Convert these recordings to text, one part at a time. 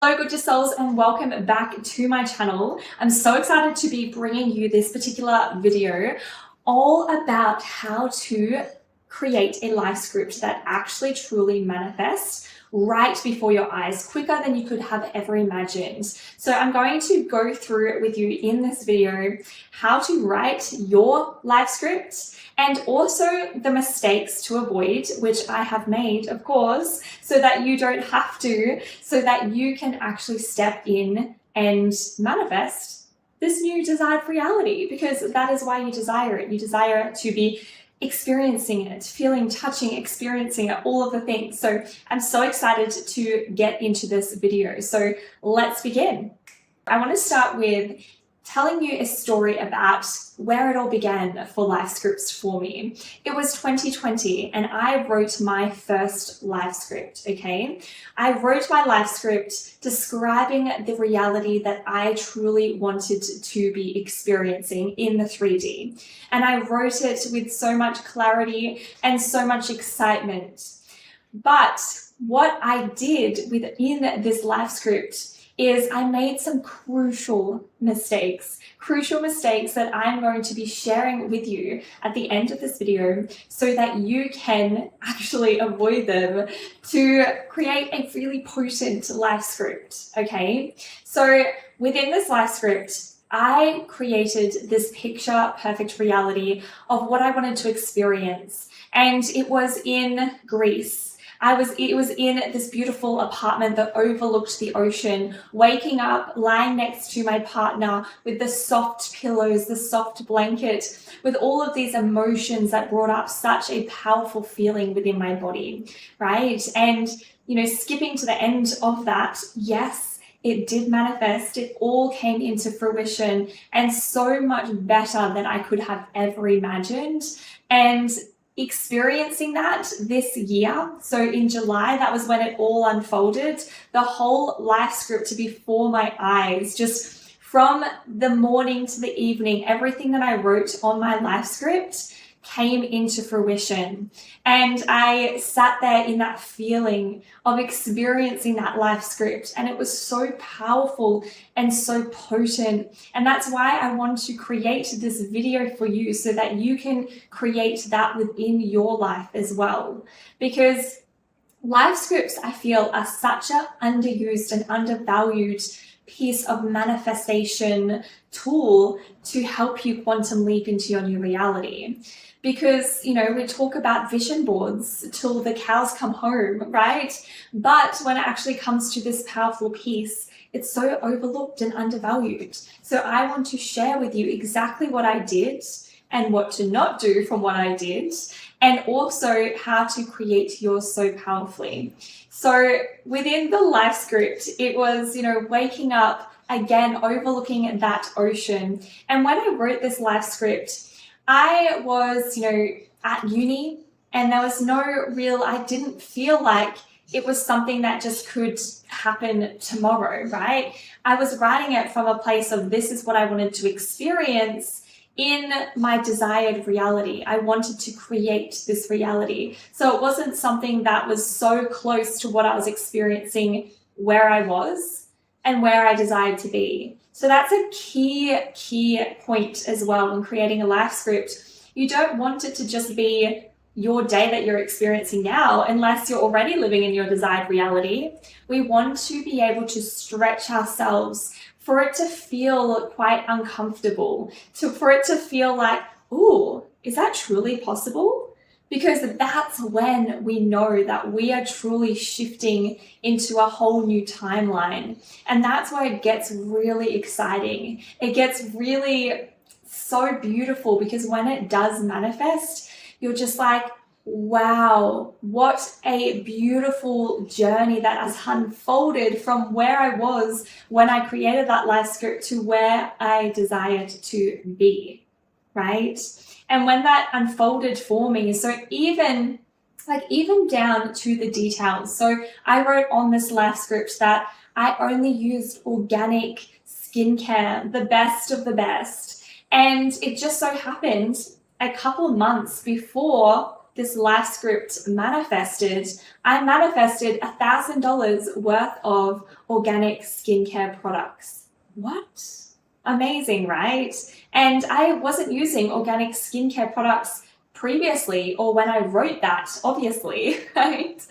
Hello gorgeous souls and welcome back to my channel. I'm so excited to be bringing you this particular video all about how to create a life script that actually truly manifests right before your eyes, quicker than you could have ever imagined. So I'm going to go through it with you in this video, how to write your life script and also the mistakes to avoid, which I have made, of course, so that you don't have to, so that you can actually step in and manifest this new desired reality, because that is why you desire it. You desire to be experiencing it, feeling, touching, experiencing it, all of the things. So I'm so excited to get into this video. So let's begin. I want to start with telling you a story about where it all began for life scripts for me. It was 2020 and I wrote my first life script, okay? I wrote my life script describing the reality that I truly wanted to be experiencing in the 3D. And I wrote it with so much clarity and so much excitement. But what I did within this life script is I made some crucial mistakes that I'm going to be sharing with you at the end of this video so that you can actually avoid them to create a really potent life script, okay? So within this life script, I created this picture perfect reality of what I wanted to experience, and it was in Greece. It was in this beautiful apartment that overlooked the ocean, waking up, lying next to my partner with the soft pillows, the soft blanket, with all of these emotions that brought up such a powerful feeling within my body, right? And, skipping to the end of that, yes, it did manifest. It all came into fruition and so much better than I could have ever imagined. And experiencing that this year, so in July, that was when it all unfolded, the whole life script before my eyes, just from the morning to the evening, everything that I wrote on my life script came into fruition. And I sat there in that feeling of experiencing that life script, and it was so powerful and so potent. And that's why I want to create this video for you so that you can create that within your life as well. Because life scripts, I feel, are such an underused and undervalued piece of manifestation tool to help you quantum leap into your new reality. Because, we talk about vision boards till the cows come home, right? But when it actually comes to this powerful piece, it's so overlooked and undervalued. So I want to share with you exactly what I did and what to not do from what I did, and also how to create yours so powerfully. So within the life script, it was, waking up again, overlooking that ocean. And when I wrote this life script, I was, at uni, and there was I didn't feel like it was something that just could happen tomorrow, right? I was writing it from a place of, this is what I wanted to experience in my desired reality. I wanted to create this reality. So it wasn't something that was so close to what I was experiencing where I was and where I desired to be. So that's a key point as well when creating a life script. You don't want it to just be your day that you're experiencing now, unless you're already living in your desired reality. We want to be able to stretch ourselves for it to feel quite uncomfortable, for it to feel like, ooh, is that truly possible? Because that's when we know that we are truly shifting into a whole new timeline. And that's where it gets really exciting. It gets really so beautiful, because when it does manifest, you're just like, wow, what a beautiful journey that has unfolded from where I was when I created that life script to where I desired to be, right? And when that unfolded for me, so even down to the details. So I wrote on this life script that I only used organic skincare, the best of the best. And it just so happened a couple months before this life script manifested, I manifested $1,000 worth of organic skincare products. What? Amazing, right? And I wasn't using organic skincare products previously or when I wrote that, obviously, right?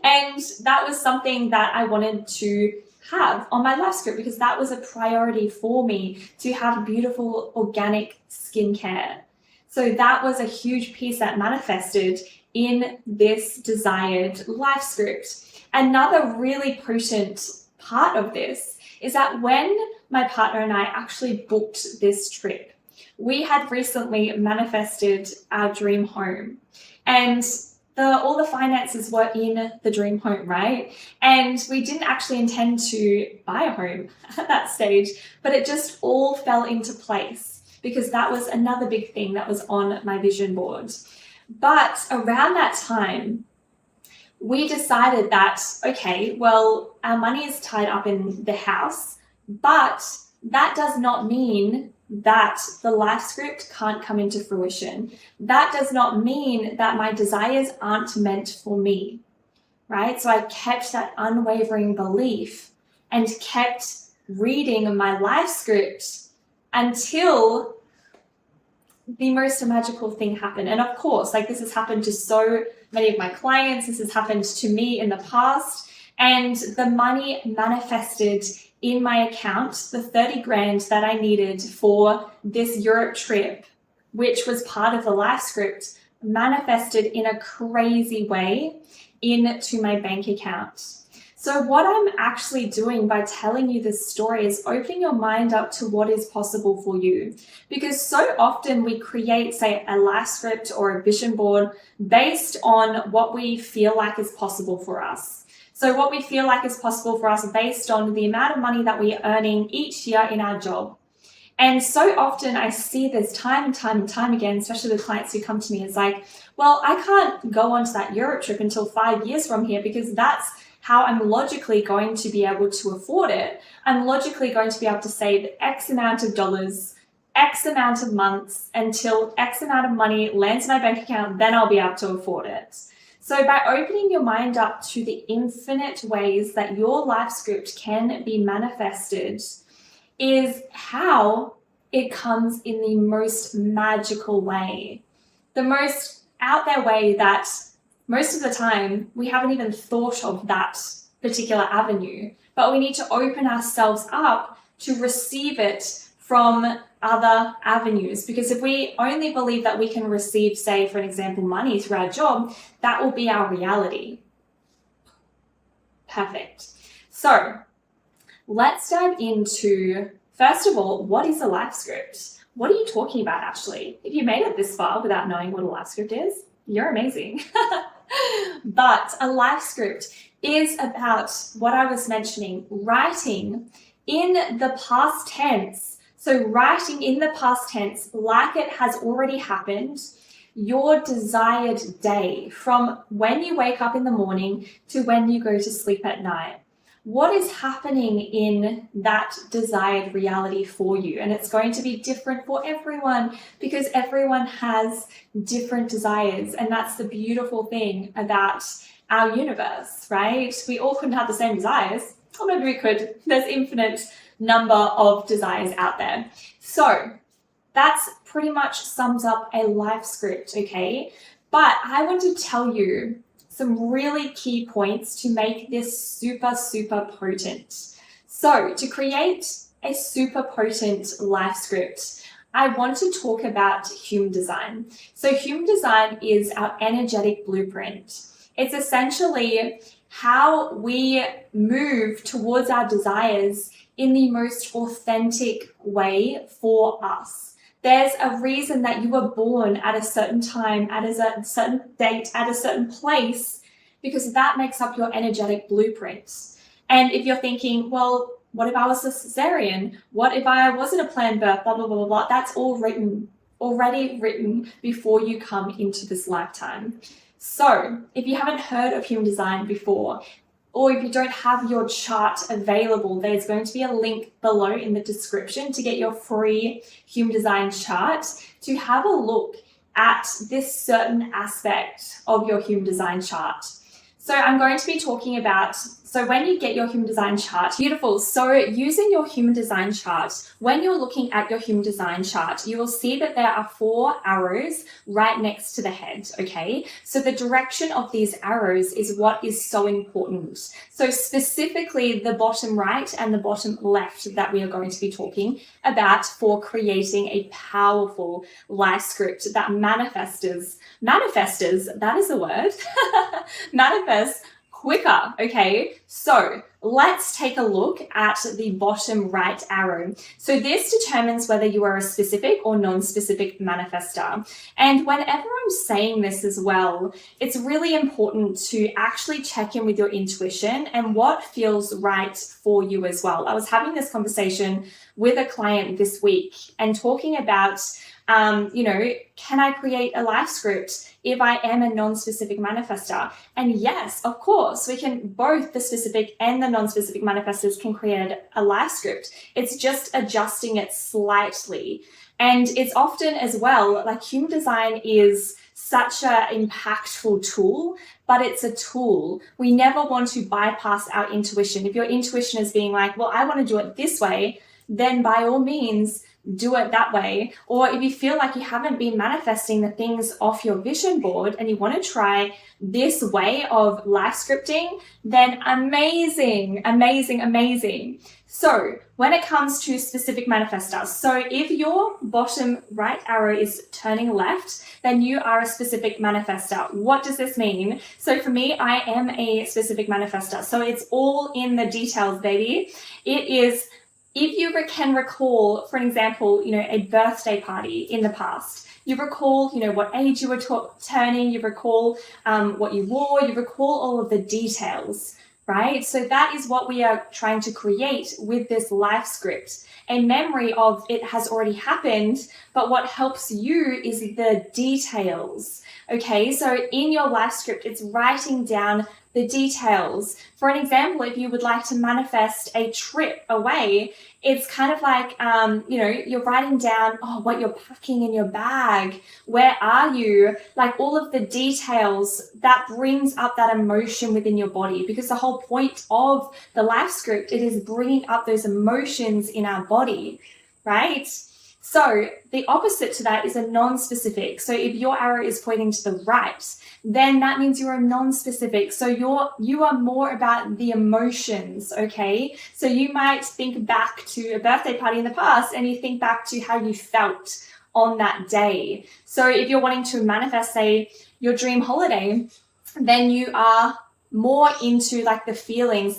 And that was something that I wanted to have on my life script because that was a priority for me, to have beautiful organic skincare. So that was a huge piece that manifested in this desired life script. Another really potent part of this is that when my partner and I actually booked this trip, we had recently manifested our dream home, and all the finances were in the dream home, right? And we didn't actually intend to buy a home at that stage, but it just all fell into place because that was another big thing that was on my vision board. But around that time, we decided that, okay, well, our money is tied up in the house, but that does not mean that the life script can't come into fruition. That does not mean that my desires aren't meant for me, right? So I kept that unwavering belief and kept reading my life script until the most magical thing happened. And of course, like, this has happened to so many of my clients. This has happened to me in the past, and the money manifested in my account, the 30 grand that I needed for this Europe trip, which was part of the life script, manifested in a crazy way into my bank account. So what I'm actually doing by telling you this story is opening your mind up to what is possible for you. Because so often we create, say, a life script or a vision board based on what we feel like is possible for us. So what we feel like is possible for us based on the amount of money that we are earning each year in our job. And so often I see this time and time and time again, especially with clients who come to me, it's like, well, I can't go on to that Europe trip until 5 years from here because that's how I'm logically going to be able to afford it. I'm logically going to be able to save X amount of dollars, X amount of months until X amount of money lands in my bank account, then I'll be able to afford it. So by opening your mind up to the infinite ways that your life script can be manifested is how it comes in the most magical way. The most out there way that most of the time we haven't even thought of that particular avenue, but we need to open ourselves up to receive it from other avenues. Because if we only believe that we can receive, say, for an example, money through our job, that will be our reality. Perfect. So let's dive into, first of all, what is a life script? What are you talking about, actually? If you made it this far without knowing what a life script is, you're amazing. But a life script is about what I was mentioning, writing in the past tense. So writing in the past tense, like it has already happened, your desired day from when you wake up in the morning to when you go to sleep at night. What is happening in that desired reality for you? And it's going to be different for everyone because everyone has different desires. And that's the beautiful thing about our universe, right? We all couldn't have the same desires. Or maybe we could. There's infinite number of desires out there. So that's pretty much sums up a life script, okay? But I want to tell you some really key points to make this super, super potent. So to create a super potent life script, I want to talk about human design. So human design is our energetic blueprint. It's essentially how we move towards our desires in the most authentic way for us. There's a reason that you were born at a certain time, at a certain date, at a certain place, because that makes up your energetic blueprint. And if you're thinking, well, what if I was a cesarean? What if I wasn't a planned birth? Blah, blah, blah, blah, blah. That's all already written before you come into this lifetime. So if you haven't heard of human design before, or if you don't have your chart available, there's going to be a link below in the description to get your free human design chart to have a look at this certain aspect of your human design chart. So I'm going to be talking about, so when you get your human design chart, beautiful. So using your human design chart, when you're looking at your human design chart, you will see that there are 4 arrows right next to the head, okay? So the direction of these arrows is what is so important. So specifically the bottom right and the bottom left that we are going to be talking about for creating a powerful life script that manifests, that is a word, manifests quicker, okay? So let's take a look at the bottom right arrow. So this determines whether you are a specific or non-specific manifestor. And whenever I'm saying this as well, it's really important to actually check in with your intuition and what feels right for you as well. I was having this conversation with a client this week and talking about can I create a life script if I am a non-specific manifestor? And yes, of course, we can, both the specific and the non-specific manifestors can create a life script. It's just adjusting it slightly. And it's often as well, like human design is such an impactful tool, but it's a tool. We never want to bypass our intuition. If your intuition is being like, well, I want to do it this way, then by all means, do it that way. Or if you feel like you haven't been manifesting the things off your vision board and you want to try this way of life scripting, then amazing. So when it comes to specific manifestors, so if your bottom right arrow is turning left, then you are a specific manifestor. What does this mean? So for me, I am a specific manifestor. So it's all in the details, baby. It is, if you can recall, for an example, a birthday party in the past, you recall, what age you were turning, you recall what you wore, you recall all of the details, right? So that is what we are trying to create with this life script. A memory of it has already happened, but what helps you is the details. Okay, so in your life script, it's writing down the details. For an example, if you would like to manifest a trip away, it's kind of like, you're writing down, what you're packing in your bag, where are you, like all of the details that brings up that emotion within your body, because the whole point of the life script, it is bringing up those emotions in our body, right? So the opposite to that is a non-specific. So if your arrow is pointing to the right, then that means you're a non-specific. So you are more about the emotions, okay? So you might think back to a birthday party in the past and you think back to how you felt on that day. So if you're wanting to manifest, say, your dream holiday, then you are more into like the feelings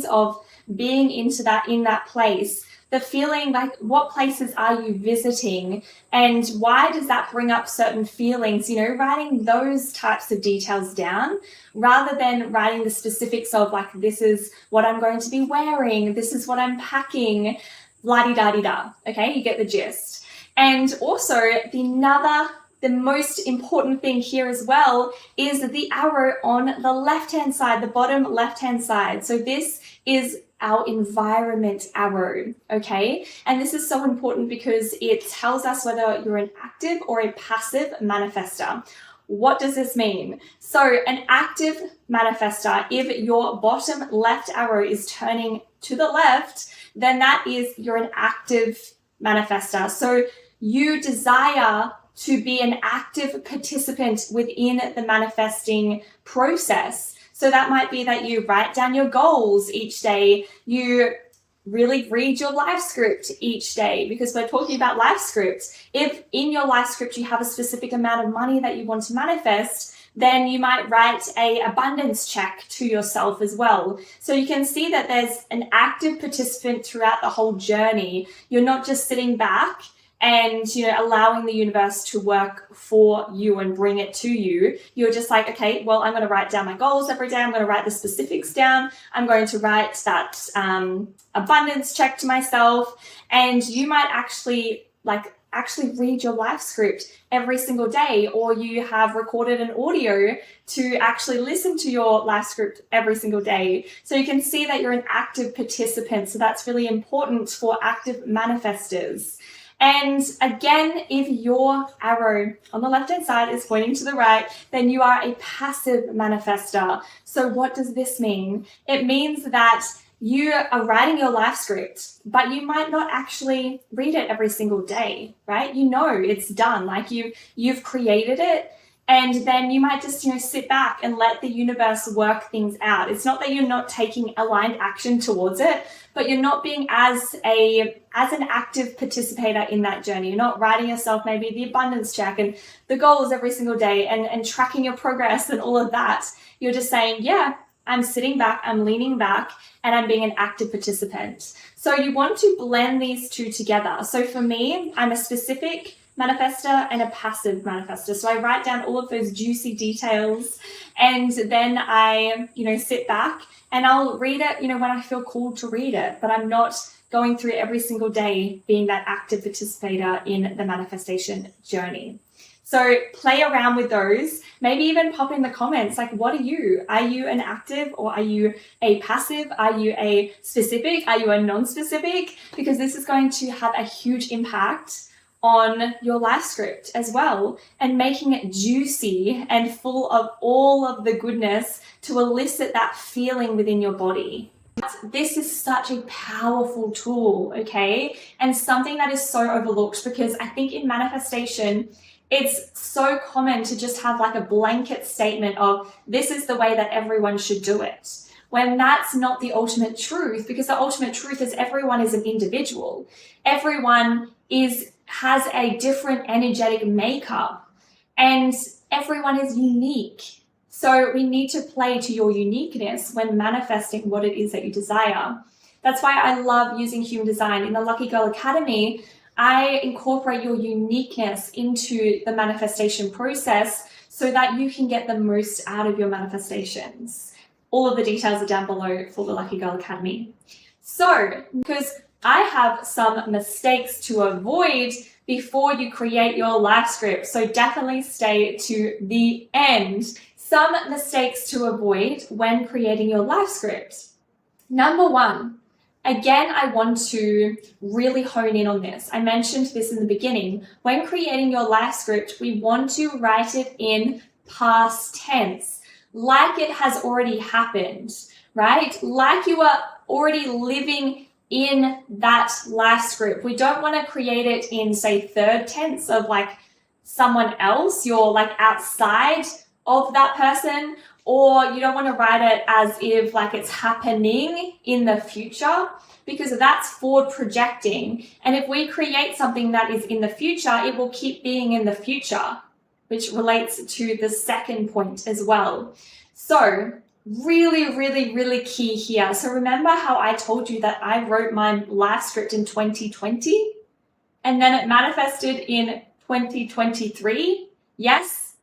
of being in that place. The feeling, like what places are you visiting and why does that bring up certain feelings, writing those types of details down rather than writing the specifics of like, this is what I'm going to be wearing, this is what I'm packing, la-di-da-di-da, okay, you get the gist. And also the most important thing here as well is the arrow on the left-hand side, the bottom left-hand side. So this is our environment arrow, okay? And this is so important because it tells us whether you're an active or a passive manifestor. What does this mean? So an active manifestor, if your bottom left arrow is turning to the left, then that is, you're an active manifestor. So you desire to be an active participant within the manifesting process. So that might be that you write down your goals each day, you really read your life script each day, because we're talking about life scripts. If in your life script you have a specific amount of money that you want to manifest, then you might write an abundance check to yourself as well. So you can see that there's an active participant throughout the whole journey. You're not just sitting back and allowing the universe to work for you and bring it to you. You're just like, okay, well, I'm going to write down my goals every day. I'm going to write the specifics down. I'm going to write that abundance check to myself. And you might actually read your life script every single day, or you have recorded an audio to actually listen to your life script every single day. So you can see that you're an active participant. So that's really important for active manifestors. And again, if your arrow on the left-hand side is pointing to the right, then you are a passive manifester. So what does this mean? It means that you are writing your life script, but you might not actually read it every single day, right? You know it's done, like you've created it, and then you might just, sit back and let the universe work things out. It's not that you're not taking aligned action towards it, but you're not being as an active participator in that journey. You're not writing yourself maybe the abundance check and the goals every single day and tracking your progress and all of that. You're just saying, yeah, I'm sitting back, I'm leaning back, and I'm being an active participant. So you want to blend these two together. So for me, I'm a specific manifester and a passive manifester. So I write down all of those juicy details, and then I, sit back and I'll read it, when I feel called to read it, but I'm not going through every single day being that active participator in the manifestation journey. So play around with those. Maybe even pop in the comments, like, what are you? Are you an active, or are you a passive? Are you a specific? Are you a non-specific? Because this is going to have a huge impact on your life script as well, and making it juicy and full of all of the goodness to elicit that feeling within your body. This is such a powerful tool, okay? And something that is so overlooked, because I think in manifestation, it's so common to just have like a blanket statement of this is the way that everyone should do it, when that's not the ultimate truth, because the ultimate truth is everyone is an individual. Everyone has a different energetic makeup, and everyone is unique. So we need to play to your uniqueness when manifesting what it is that you desire. That's why I love using human design. In the Lucky Girl Academy, I incorporate your uniqueness into the manifestation process so that you can get the most out of your manifestations. All of the details are down below for the Lucky Girl Academy. So, because I have some mistakes to avoid before you create your life script, so definitely stay to the end. Some mistakes to avoid when creating your life script. Number one, again, I want to really hone in on this. I mentioned this in the beginning. When creating your life script, we want to write it in past tense, like it has already happened, right? Like you are already living in that life script. We don't want to create it in, say, third tense of like someone else. You're like outside of that person, or you don't want to write it as if like it's happening in the future, because that's forward projecting. And if we create something that is in the future, it will keep being in the future, which relates to the second point as well. So really, really, really key here. So remember how I told you that I wrote my life script in 2020 and then it manifested in 2023? Yes,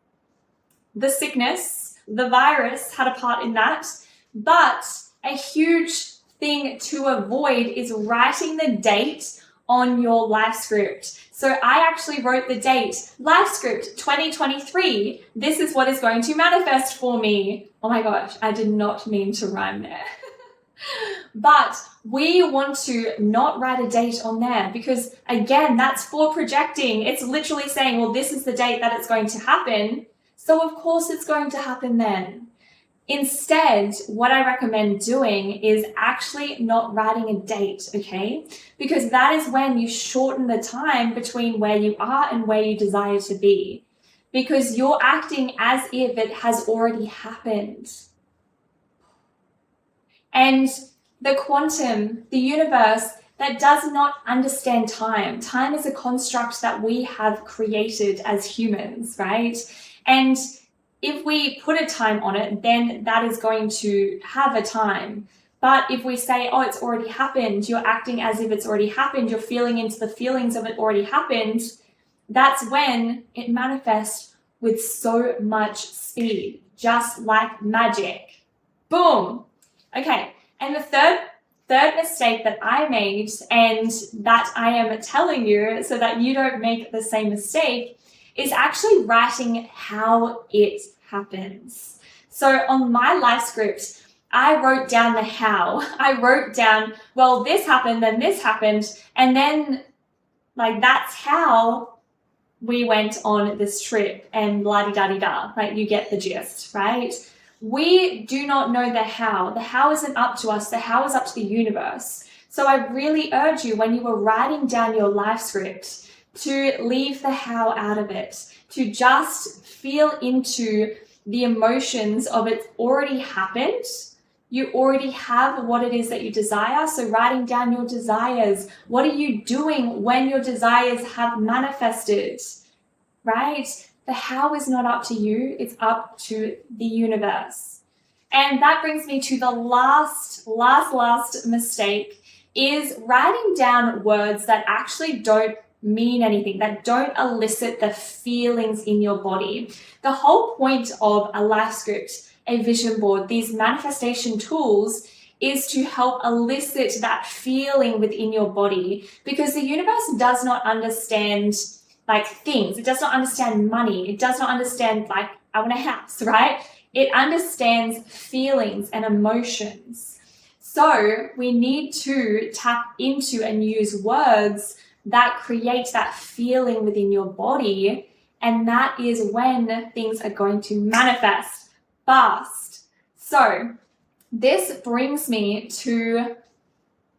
the sickness, the virus had a part in that, but a huge thing to avoid is writing the date on your life script. So I actually wrote the date, life script 2023. This is what is going to manifest for me. Oh my gosh, I did not mean to rhyme there. But we want to not write a date on there, because again, that's for projecting. It's literally saying, well, this is the date that it's going to happen. So of course it's going to happen then. Instead, what I recommend doing is actually not writing a date, okay? Because that is when you shorten the time between where you are and where you desire to be. Because you're acting as if it has already happened. And the quantum, the universe, that does not understand time. Time is a construct that we have created as humans, right? And if we put a time on it, then that is going to have a time. But if we say, oh, it's already happened, you're acting as if it's already happened, you're feeling into the feelings of it already happened, that's when it manifests with so much speed, just like magic. Boom. Okay, and the third mistake that I made, and that I am telling you so that you don't make the same mistake, is actually writing how it happens. So on my life script, I wrote down the how. I wrote down, well, this happened, then this happened, and then Like, that's how we went on this trip and la-di-da-di-da. Like, you get the gist, right? We do not know the how. The how isn't up to us. The how is up to the universe. So I really urge you, when you were writing down your life script, to leave the how out of it, to just feel into the emotions of it's already happened. You already have what it is that you desire. So writing down your desires. What are you doing when your desires have manifested, right? The how is not up to you. It's up to the universe. And that brings me to the last mistake, is writing down words that actually don't mean anything, that don't elicit the feelings in your body. The whole point of a life script, a vision board, these manifestation tools, is to help elicit that feeling within your body, because the universe does not understand like things. It does not understand money. It does not understand like, I want a house, right? It understands feelings and emotions. So we need to tap into and use words that create that feeling within your body. And that is when things are going to manifest fast. So this brings me to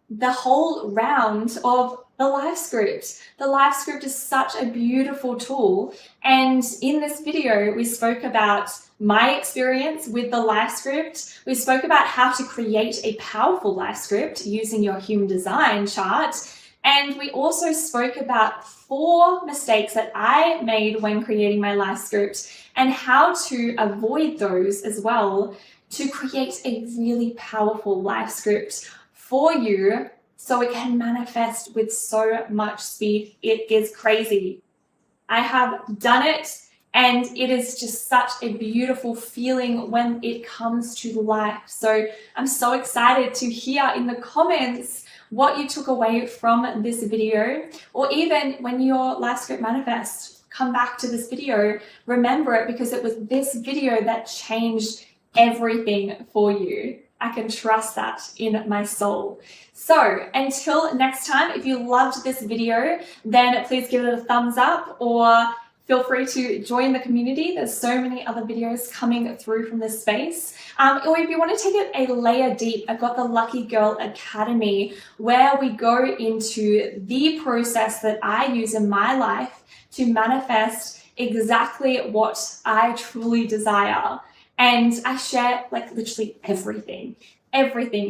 the whole round of the life script. The life script is such a beautiful tool. And in this video, we spoke about my experience with the life script. We spoke about how to create a powerful life script using your human design chart. And we also spoke about 4 mistakes that I made when creating my life script and how to avoid those as well, to create a really powerful life script for you so it can manifest with so much speed. It is crazy. I have done it, and it is just such a beautiful feeling when it comes to life. So I'm so excited to hear in the comments what you took away from this video, or even when your life script manifests, come back to this video, remember it, because it was this video that changed everything for you. I can trust that in my soul. So until next time, if you loved this video, then please give it a thumbs up, or feel free to join the community. There's so many other videos coming through from this space. Or if you want to take it a layer deep, I've got the Lucky Girl Academy, where we go into the process that I use in my life to manifest exactly what I truly desire. And I share like literally everything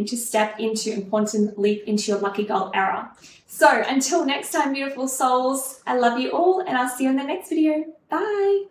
to step into and quantum leap into your Lucky Girl era. So until next time, beautiful souls, I love you all, and I'll see you in the next video. Bye.